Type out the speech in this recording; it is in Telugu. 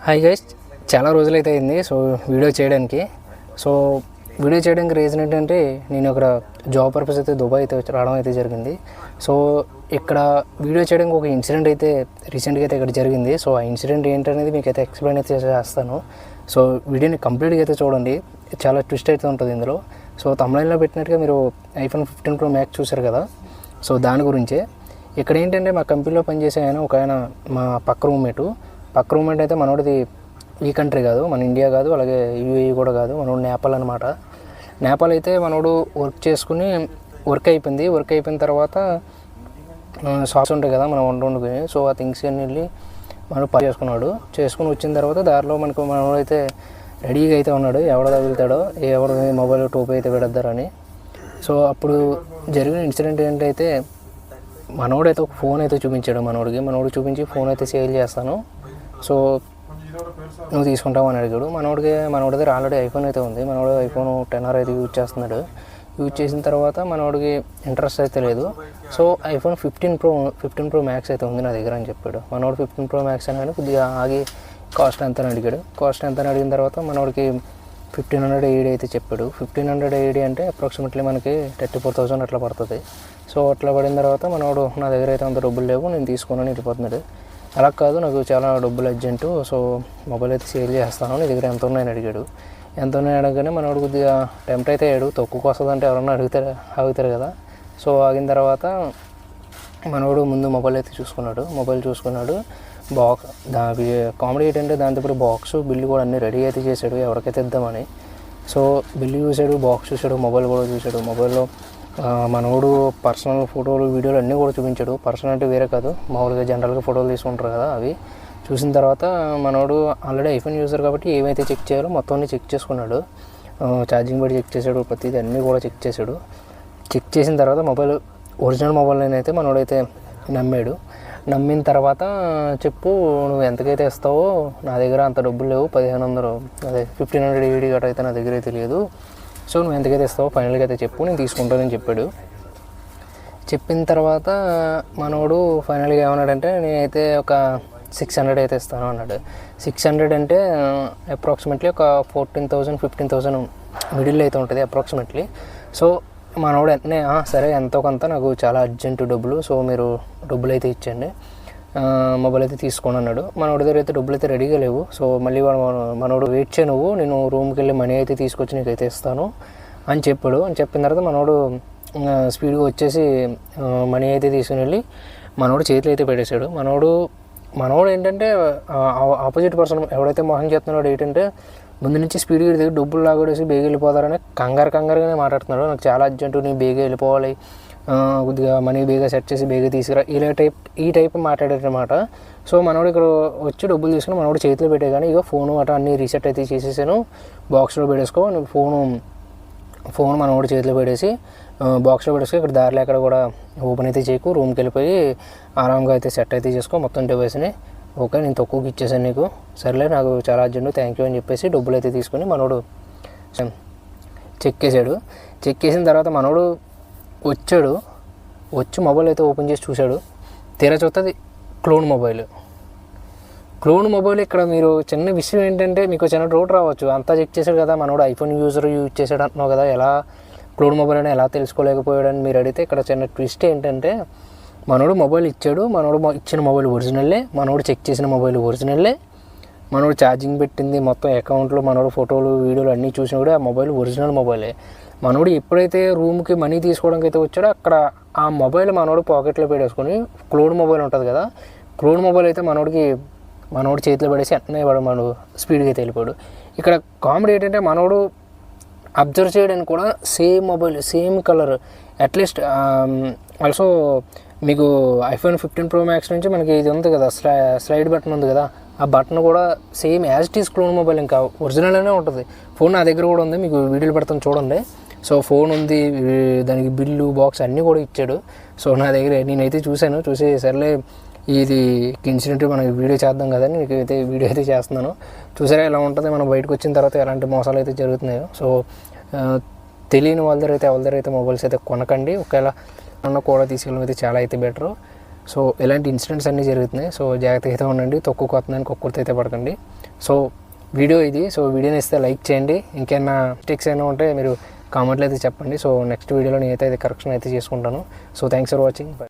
హాయ్ గైస్, చాలా రోజులైతే అయింది వీడియో చేయడానికి. వీడియో చేయడానికి రీజన్ ఏంటంటే నేను ఇక్కడ జాబ్ పర్పస్ అయితే దుబాయ్ అయితే రావడం అయితే జరిగింది. ఇక్కడ వీడియో చేయడానికి ఒక ఇన్సిడెంట్ అయితే రీసెంట్గా అయితే ఇక్కడ జరిగింది. ఆ ఇన్సిడెంట్ ఏంటనేది మీకు అయితే ఎక్స్ప్లెయిన్ అయితే చేస్తాను. వీడియోని కంప్లీట్గా అయితే చూడండి, చాలా ట్విస్ట్ అయితే ఉంటుంది ఇందులో. తమిళనాడులో పెట్టినట్టుగా మీరు iPhone 15 Pro Max చూసారు కదా, దాని గురించే. ఇక్కడ ఏంటంటే మా కంపెనీలో పనిచేసే ఆయన మా పక్క రూమ్మేట్ అయితే మనోడిది ఈ కంట్రీ కాదు, మన ఇండియా కాదు, అలాగే UAE కూడా కాదు, మనోడు నేపాల్ అనమాట. నేపాల్ అయితే మనోడు వర్క్ అయిపోయిన తర్వాత సాస్ ఉంటాయి కదా మనం వండుకుని, ఆ థింగ్స్ అన్ని వెళ్ళి మనోడు చేసుకుని వచ్చిన తర్వాత దారిలో మనోడు అయితే రెడీగా అయితే ఉన్నాడు, ఎవడ తగులుతాడో ఎవరు మొబైల్ టోపీ అయితే పెడతారని. అప్పుడు జరిగిన ఇన్సిడెంట్ ఏంటైతే మనోడైతే ఒక ఫోన్ అయితే చూపించాడు. మనోడు చూపించి ఫోన్ అయితే సేల్ చేస్తాను, నువ్వు తీసుకుంటావు అని అడిగాడు. మనోడి దగ్గర ఆల్రెడీ ఐఫోన్ అయితే ఉంది. మనోడు iPhone 10R అయితే యూజ్ చేస్తున్నాడు. యూజ్ చేసిన తర్వాత మనోడికి ఇంట్రెస్ట్ అయితే లేదు. iPhone 15 Pro Max అయితే ఉంది నా దగ్గర అని చెప్పాడు. మనోడు 15 Pro Max అని కానీ కొద్దిగా ఆగి కాస్ట్ ఎంత అని అడిగాడు. కాస్ట్ ఎంత అని అడిగిన తర్వాత మనోడికి 1500 AED అయితే చెప్పాడు. 1500 AED అంటే అప్రాక్సిమేట్లీ మనకి 34,000 అట్లా పడుతుంది. అట్లా పడిన తర్వాత మనోడు నా దగ్గర అయితే అంత డబ్బులు లేవు, నేను తీసుకున్నాను వెళ్ళిపోతున్నాడు. అలా కాదు, నాకు చాలా డబ్బులు అర్జెంటు, మొబైల్ అయితే సేల్ చేస్తాను, నీ దగ్గర ఎంత ఉన్నాయని అడిగాడు. ఎంత ఉన్నాయని అడగగానే మనోడు కొద్దిగా టెంప్ట్ అయితే అయ్యాడు. తక్కువకి వస్తుందంటే ఎవరన్నా ఆగుతారు కదా. ఆగిన తర్వాత మనోడు ముందు మొబైల్ అయితే చూసుకున్నాడు. కామెడీ ఏంటంటే దాంతో బాక్స్ బిల్లు కూడా అన్నీ రెడీ అయితే చేశాడు ఎవరికైతే ఇద్దామని. బిల్లు చూశాడు, బాక్స్ చూశాడు, మొబైల్ కూడా చూశాడు. మొబైల్లో మనోడు పర్సనల్ ఫోటోలు వీడియోలు అన్నీ కూడా చూపించాడు. పర్సనల్ అంటే వేరే కాదు, మామూలుగా జనరల్గా ఫోటోలు తీసుకుంటారు కదా, అవి చూసిన తర్వాత మనోడు ఆల్రెడీ ఐఫోన్ యూజర్ కాబట్టి ఏమైతే చెక్ చేయాలో మొత్తం అన్నీ చెక్ చేసుకున్నాడు. ఛార్జింగ్ బట్టి చెక్ చేశాడు, ప్రతిదీ అన్నీ కూడా చెక్ చేశాడు. చెక్ చేసిన తర్వాత ఒరిజినల్ మొబైల్ అయితే మనోడైతే నమ్మిన తర్వాత చెప్పు నువ్వు ఎంతకైతే ఇస్తావో, నా దగ్గర అంత డబ్బులు లేవు, 1500 అదే 1500 AED గట్రా అయితే నా దగ్గర అయితే లేదు. నువ్వు ఎంతకైతే ఇస్తావో ఫైనల్గా అయితే చెప్పు, నేను తీసుకుంటానని చెప్పాడు. చెప్పిన తర్వాత మనోడు ఫైనల్గా ఏమన్నాడంటే నేనైతే ఒక 600 అయితే ఇస్తాను అన్నాడు. 600 అంటే అప్రాక్సిమేట్లీ ఒక 14,000 15,000 మిడిల్ అయితే ఉంటుంది అప్రాక్సిమేట్లీ. మనోడు వెంటనే సరే ఎంతో కొంత నాకు చాలా అర్జెంటు డబ్బులు, మీరు డబ్బులు అయితే ఇచ్చండి, మొబైల్ అయితే తీసుకోండి అన్నాడు. మనోడి దగ్గర అయితే డబ్బులు అయితే రెడీగా లేవు. మళ్ళీ మనోడు వెయిట్ చేయ, నువ్వు నేను రూమ్కి వెళ్ళి మనీ అయితే తీసుకొచ్చి నీకైతే ఇస్తాను అని చెప్పాడు. చెప్పిన తర్వాత మనోడు స్పీడ్గా వచ్చేసి మనీ అయితే తీసుకుని వెళ్ళి మనోడు చేతిలో అయితే పెట్టేశాడు. మనోడు ఏంటంటే ఆపోజిట్ పర్సన్ ఎవడైతే మోసం చేస్తున్నాడో ఏంటంటే ముందు నుంచి స్పీడ్గా దగ్గర డబ్బులు లాగొడేసి బేగ వెళ్ళిపోతారని కంగారుగానే మాట్లాడుతున్నాడు. నాకు చాలా అర్జెంటు, నీ బేగ వెళ్ళిపోవాలి, కొద్దిగా మనీ బేగా సెట్ చేసి బేగా తీసుకురా, ఈ టైప్ మాట్లాడారనమాట. మనోడు ఇక్కడ వచ్చి డబ్బులు తీసుకుని మనోడు చేతిలో పెట్టే, కానీ ఇక ఫోను అట్లా అన్నీ రీసెట్ అయితే చేసేసాను, బాక్స్లో పెట్టేసుకో, నువ్వు ఫోన్ మనోడు చేతిలో పెట్టేసి బాక్స్లో పెట్టేసుకో, ఇక్కడ దారిలో ఎక్కడ కూడా ఓపెన్ అయితే చేయకు, రూమ్కి వెళ్ళిపోయి ఆరాంగా అయితే సెట్ అయితే చేసుకో మొత్తం డివైస్ని. ఓకే, నేను తక్కువకి ఇచ్చేసాను నీకు, సరేలే నాకు చాలా అర్జెంటు, థ్యాంక్ యూ అని చెప్పేసి డబ్బులు అయితే తీసుకొని మనోడు చెక్ చేసిన తర్వాత మనోడు వచ్చి మొబైల్ అయితే ఓపెన్ చేసి చూశాడు. తీరా చూస్తుంది క్లోన్ మొబైల్. ఇక్కడ మీరు చిన్న విషయం ఏంటంటే మీకు చిన్న డౌట్ రావచ్చు, అంతా చెక్ చేశాడు కదా మనోడు, ఐఫోన్ యూజర్ యూజ్ చేశాడు అంటున్నావు కదా, ఎలా క్లోన్ మొబైల్ అని ఎలా తెలుసుకోలేకపోయాడని మీరు అడిగితే ఇక్కడ చిన్న ట్విస్ట్ ఏంటంటే మనోడు మొబైల్ ఇచ్చాడు, మనోడు ఇచ్చిన మొబైల్ ఒరిజినల్లే, మనోడు చెక్ చేసిన మొబైల్ ఒరిజినల్లే, మనోడు ఛార్జింగ్ పెట్టింది మొత్తం అకౌంట్లో మనోడు ఫోటోలు వీడియోలు అన్నీ చూసినా కూడా ఆ మొబైల్ ఒరిజినల్ మొబైలే. మనోడు ఎప్పుడైతే రూమ్కి మనీ తీసుకోవడానికి అయితే వచ్చాడో అక్కడ ఆ మొబైల్ మనోడు పాకెట్లో పెట్టేసుకొని క్లోన్ మొబైల్ ఉంటుంది కదా, క్లోన్ మొబైల్ అయితే మనోడు చేతిలో పడేసి అట్నే మనోడు స్పీడ్గా అయితే వెళ్ళిపోయాడు. ఇక్కడ కామెడీ ఏంటంటే మనోడు అబ్జర్వ్ చేయడానికి కూడా same mobile, same colour, at least also మీకు iPhone 15 Pro Max నుంచి మనకి ఇది ఉంది కదా, స్లైడ్ బటన్ ఉంది కదా, ఆ బటన్ కూడా same as it is clone mobile, ఇంకా ఒరిజినల్గానే ఉంటుంది. ఫోన్ నా దగ్గర కూడా ఉంది, మీకు వీడియోలు పెడతాను చూడండి. ఫోన్ ఉంది, దానికి బిల్లు బాక్స్ అన్నీ కూడా ఇచ్చాడు. నా దగ్గర నేనైతే చూసి సర్లే ఇది ఇన్సిడెంట్ మనకి వీడియో చేద్దాం కదా, నీకైతే వీడియో అయితే చేస్తున్నాను. చూసారా ఎలా ఉంటుంది, మనం బయటకు వచ్చిన తర్వాత ఎలాంటి మోసాలు అయితే జరుగుతున్నాయో. తెలియని వాళ్ళ దగ్గర అయితే మొబైల్స్ అయితే కొనకండి, ఒకవేళ కూడా తీసుకెళ్ళడం అయితే చాలా అయితే బెటరు. ఇలాంటి ఇన్సిడెంట్స్ అన్నీ జరుగుతున్నాయి. జాగ్రత్తగా అయితే ఉండండి, తక్కువ కొత్తదానికి ఒక్కరితో అయితే పడకండి. సో వీడియో ఇది. సో వీడియోని ఇస్తే లైక్ చేయండి. ఇంకేమైనా మిస్టేక్స్ అయినా ఉంటే మీరు కామెంట్లో అయితే చెప్పండి. సో నెక్స్ట్ వీడియోలో నేనైతే కరెక్షన్ అయితే చేసుకుంటాను. So thanks for watching.